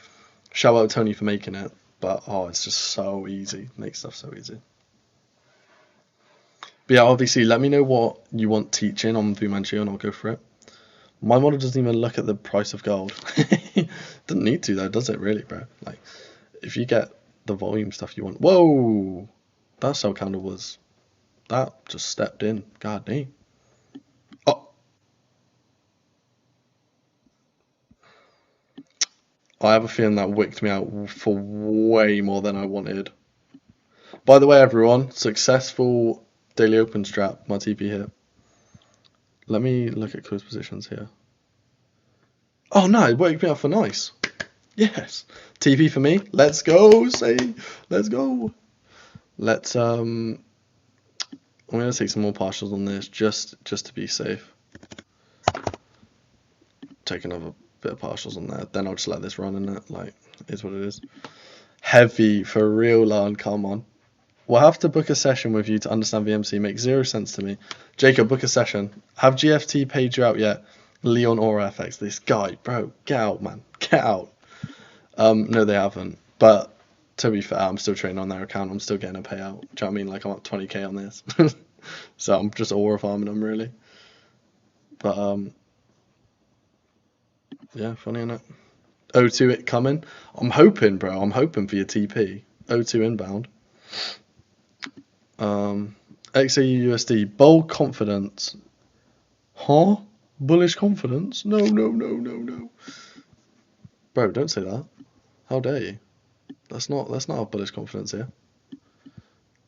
shout out Tony for making it, but, oh, it's just so easy. Makes stuff so easy. But yeah, obviously, let me know what you want teaching on Fu Manchu and I'll go for it. My model doesn't even look at the price of gold. Doesn't need to though, does it really, bro? Like, if you get the volume stuff you want. Whoa! That sell candle was... That just stepped in. God damn. Oh! I have a feeling that wicked me out for way more than I wanted. By the way, everyone, successful daily open strat, my TP here. Let me look at close positions here. Oh no, it waked me up for nice. Yes. TP for me. Let's go, say. Let's go. Let's I'm gonna take some more partials on this just to be safe. Take another bit of partials on there. Then I'll just let this run in it. Like, is what it is. Heavy for real, Lon. Come on. We'll have to book a session with you to understand VMC. Makes zero sense to me. Jacob, book a session. Have GFT paid you out yet? Leon or FX? This guy, bro, get out, man. Get out. No, they haven't. But to be fair, I'm still trading on their account. I'm still getting a payout. Do you know what I mean? Like, I'm up 20k on this. So I'm just aura farming them, really. But, yeah, funny, innit? O2 it coming. I'm hoping, bro. I'm hoping for your TP. O2 inbound. XAUUSD. Bold confidence. Huh? Bullish confidence? No. Bro, don't say that. How dare you? That's not a bullish confidence here.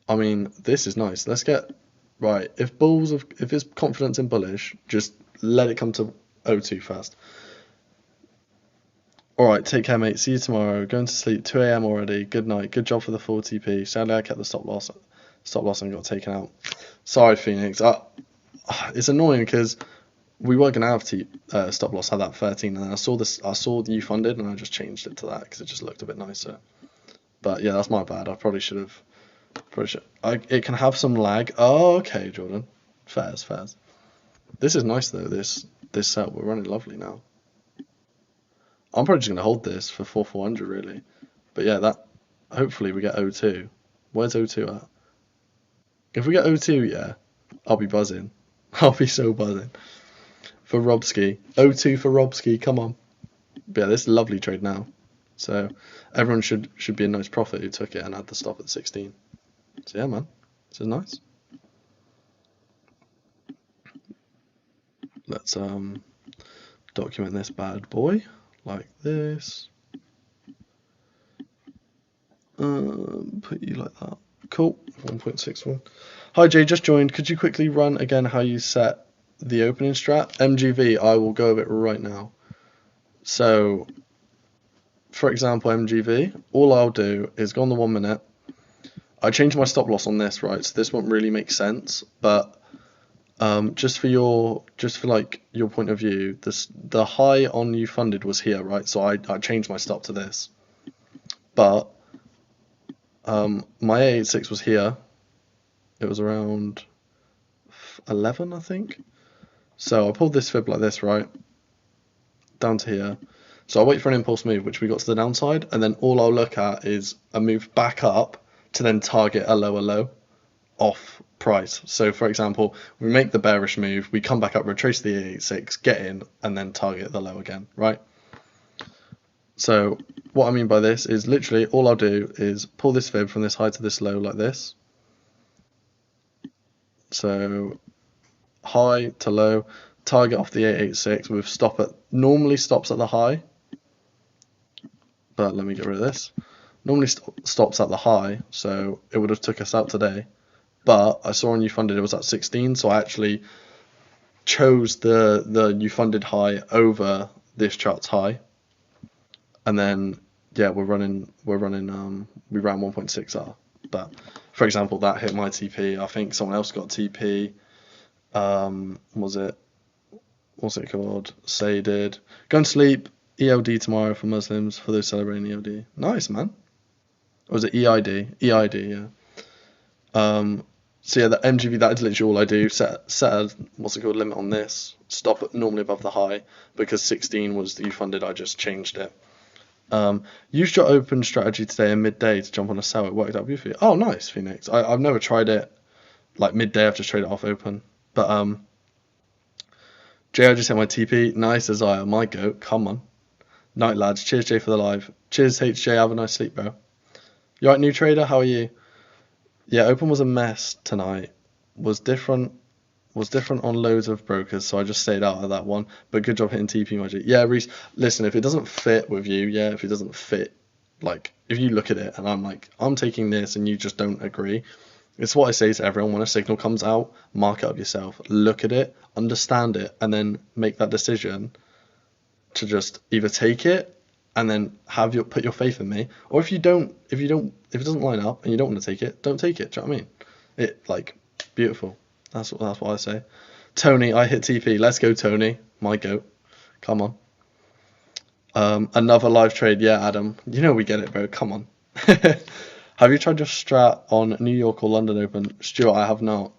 I mean, this is nice. Let's get right. If it's confidence in bullish, just let it come to O2 first. Alright, take care, mate. See you tomorrow. Going to sleep. 2 AM already. Good night. Good job for the full TP. Sadly, I kept the stop loss and got taken out. Sorry, Phoenix. It's annoying because we were gonna have stop loss had that 13, and then I saw the you funded, and I just changed it to that because it just looked a bit nicer. But yeah, that's my bad. I probably should have. It can have some lag. Oh, okay, Jordan. Fairs. This is nice though. This set, we're running lovely now. I'm probably just gonna hold this for 400 really. But yeah, that hopefully we get O2. Where's O2 at? If we get O2, yeah, I'll be buzzing. I'll be so buzzing. For Robski. O2 for Robski, come on. But yeah, this is a lovely trade now. So everyone should be a nice profit who took it and had the stop at 16. So yeah, man, this is nice. Let's document this bad boy like this. Put you like that. Cool. 1.61. Hi Jay, just joined. Could you quickly run again how you set the opening strat? MGV, I will go over it right now. So, for example, MGV, all I'll do is go on the 1 minute. I change my stop loss on this, right? So this won't really make sense, but just for your point of view, the high on you funded was here, right? So I changed my stop to this, but my 886 was here. It was around 11, I think. So I pulled this fib like this, right, down to here. So I'll wait for an impulse move, which we got to the downside, and then all I'll look at is a move back up to then target a lower low off price. So for example, we make the bearish move, we come back up, retrace the 886, get in, and then target the low again, right? So what I mean by this is literally all I'll do is pull this fib from this high to this low like this. So high to low, target off the 886 with normally stops at the high, but let me get rid of this. Normally stops at the high, so it would have took us out today, but I saw on you funded it was at 16, so I actually chose the you funded high over this chart's high, and then yeah, we ran 1.6R, but for example that hit my TP. I think someone else got TP. What's it called? Say did. Going to sleep. ELD tomorrow for Muslims, for those celebrating ELD. Nice, man. Or was it EID? EID, yeah. So yeah, the MGV, that is literally all I do. Set a limit on this. Stop it normally above the high, because 16 was the funded. I just changed it. Used your open strategy today in midday to jump on a sell. It worked out beautifully. Oh, nice, Phoenix. I've never tried it like midday. I've just traded it off open. But Jay, I just hit my TP. Nice, Isaiah. My goat. Come on. Night, lads. Cheers, Jay, for the live. Cheers, HJ. Have a nice sleep, bro. You alright, new trader? How are you? Yeah, open was a mess tonight. Was different on loads of brokers, so I just stayed out of that one. But good job hitting TP Magic. Yeah, Reese, listen, if it doesn't fit with you, yeah, if it doesn't fit, like, if you look at it and I'm like, I'm taking this and you just don't agree, it's what I say to everyone when a signal comes out, mark it up yourself, look at it, understand it, and then make that decision to just either take it and then put your faith in me, or if it doesn't line up and you don't want to take it, don't take it. Do you know what I mean? It, like, beautiful. That's what I say. Tony, I hit TP. Let's go, Tony. My goat. Come on. Another live trade. Yeah, Adam. You know we get it, bro. Come on. Have you tried your strat on New York or London Open? Stuart, I have not.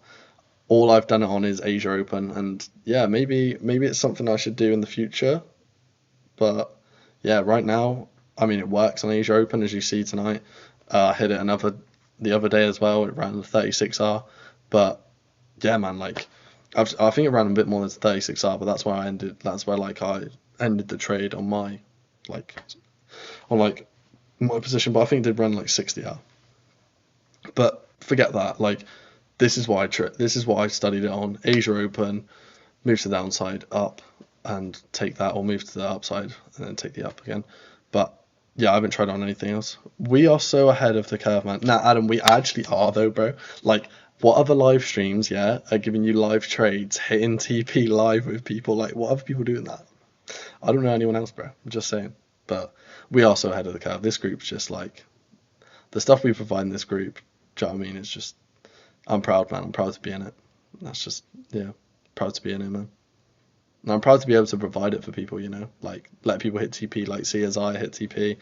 All I've done it on is Asia Open, and yeah, maybe it's something I should do in the future. But yeah, right now, I mean, it works on Asia Open, as you see tonight. I hit it the other day as well. It ran the 36R, but yeah, man, like I think it ran a bit more than 36R, but that's where I ended. That's where like I ended the trade on my my position. But I think it did run like 60R. But forget that. Like this is why I studied it on Asia Open. Move to the downside up and take that, or move to the upside and then take the up again. But yeah, I haven't tried on anything else. We are so ahead of the curve, man. Nah, Adam, we actually are though, bro. Like, what other live streams, yeah, are giving you live trades, hitting TP live with people? Like, what other people doing that? I don't know anyone else, bro. I'm just saying. But we are so ahead of the curve. This group's just like, the stuff we provide in this group, do you know what I mean? It's just, I'm proud, man. I'm proud to be in it. That's just, yeah, proud to be in it, man. And I'm proud to be able to provide it for people, you know, like let people hit TP, like see as I hit TP,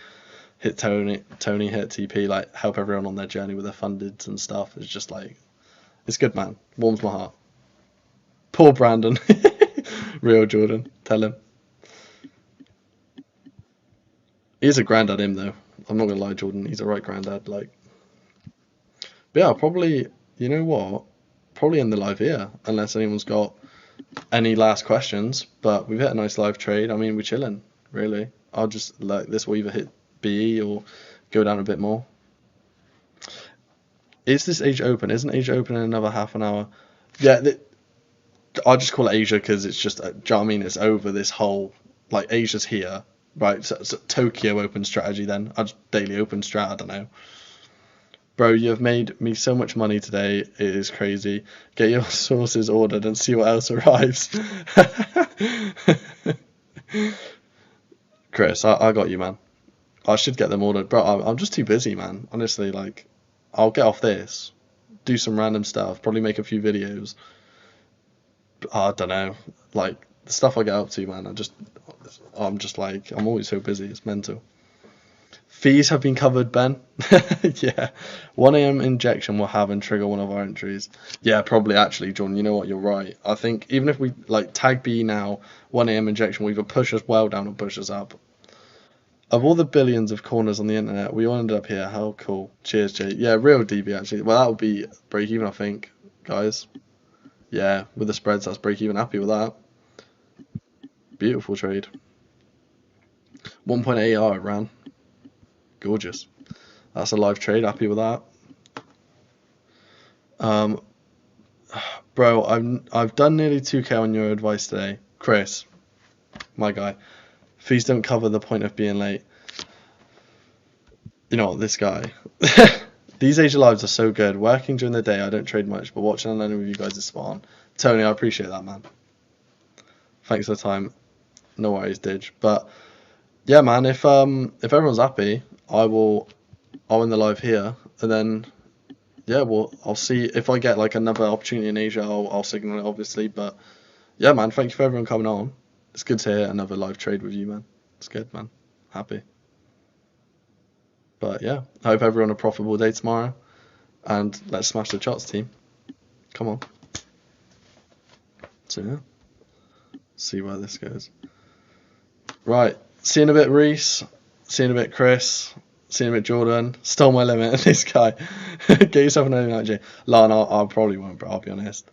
hit Tony hit TP, like help everyone on their journey with their fundeds and stuff. It's just like, it's good, man. Warms my heart. Poor Brandon. Real Jordan. Tell him. He's a granddad, him though. I'm not gonna lie, Jordan. He's a right granddad. Like, but yeah, probably. You know what? Probably end the live here, unless anyone's got any last questions. But we've hit a nice live trade. I mean, we're chilling, really. I'll just like this will either hit BE or go down a bit more. Is this Asia Open? Isn't Asia Open in another half an hour? Yeah, I'll just call it Asia because it's just, do you know what I mean? It's over this whole, like, Asia's here, right? So Tokyo Open strategy then. I just daily Open strat, I don't know. Bro, you have made me so much money today. It is crazy. Get your sources ordered and see what else arrives. Chris, I got you, man. I should get them ordered. Bro, I'm just too busy, man. Honestly, like, I'll get off this, do some random stuff, probably make a few videos. I don't know. Like, the stuff I get up to, man, I'm just like, I'm always so busy. It's mental. Fees have been covered, Ben. Yeah. 1 a.m. injection will have and trigger one of our entries. Yeah, probably, actually, John. You know what? You're right. I think even if we, like, tag B now, 1 a.m. injection will either push us well down or push us up. Of all the billions of corners on the internet, we all ended up here. How cool. Cheers, Jay. Yeah, real DB, actually. Well, that would be break even, I think, guys. Yeah, with the spreads, that's break even. Happy with that. Beautiful trade. 1.8R it ran. Gorgeous. That's a live trade. Happy with that. Bro, I've done nearly 2k on your advice today. Chris, my guy. Fees don't cover the point of being late. You know what, this guy. These Asia lives are so good. Working during the day, I don't trade much, but watching and learning with you guys is spot on. Tony, I appreciate that, man. Thanks for the time. No worries, Dig. But yeah, man, if everyone's happy, I'll end the live here, and then yeah, I'll see if I get like another opportunity in Asia. I'll signal it, obviously. But yeah, man, thank you for everyone coming on. It's good to hear another live trade with you, man. It's good, man. Happy. But yeah, I hope everyone a profitable day tomorrow, and let's smash the charts, team. Come on. So yeah, see where this goes. Right, see you in a bit, Reese. See you in a bit, Chris. See you in a bit, Jordan. Stole my limit. This guy. Get yourself an early night, Jay. Lana, I probably won't, but I'll be honest.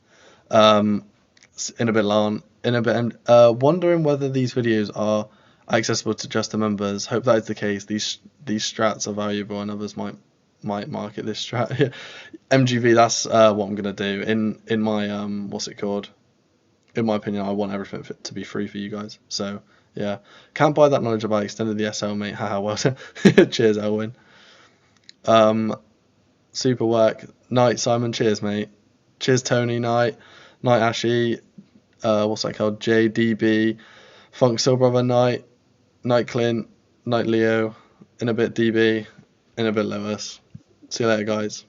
In a bit long, wondering whether these videos are accessible to just the members. Hope that is the case. These strats are valuable, and others might market this strat. MGV, that's what I'm gonna do. In my what's it called? In my opinion, I want everything to be free for you guys. So yeah, can't buy that knowledge about extended the SL, mate. Haha, well, cheers, Elwin. Super work. Night, Simon. Cheers, mate. Cheers, Tony. Night, Ashy. What's that called? JDB. Funk Soul Brother. Night, Clint. Night, Leo. In a bit, DB. In a bit, Lewis. See you later, guys.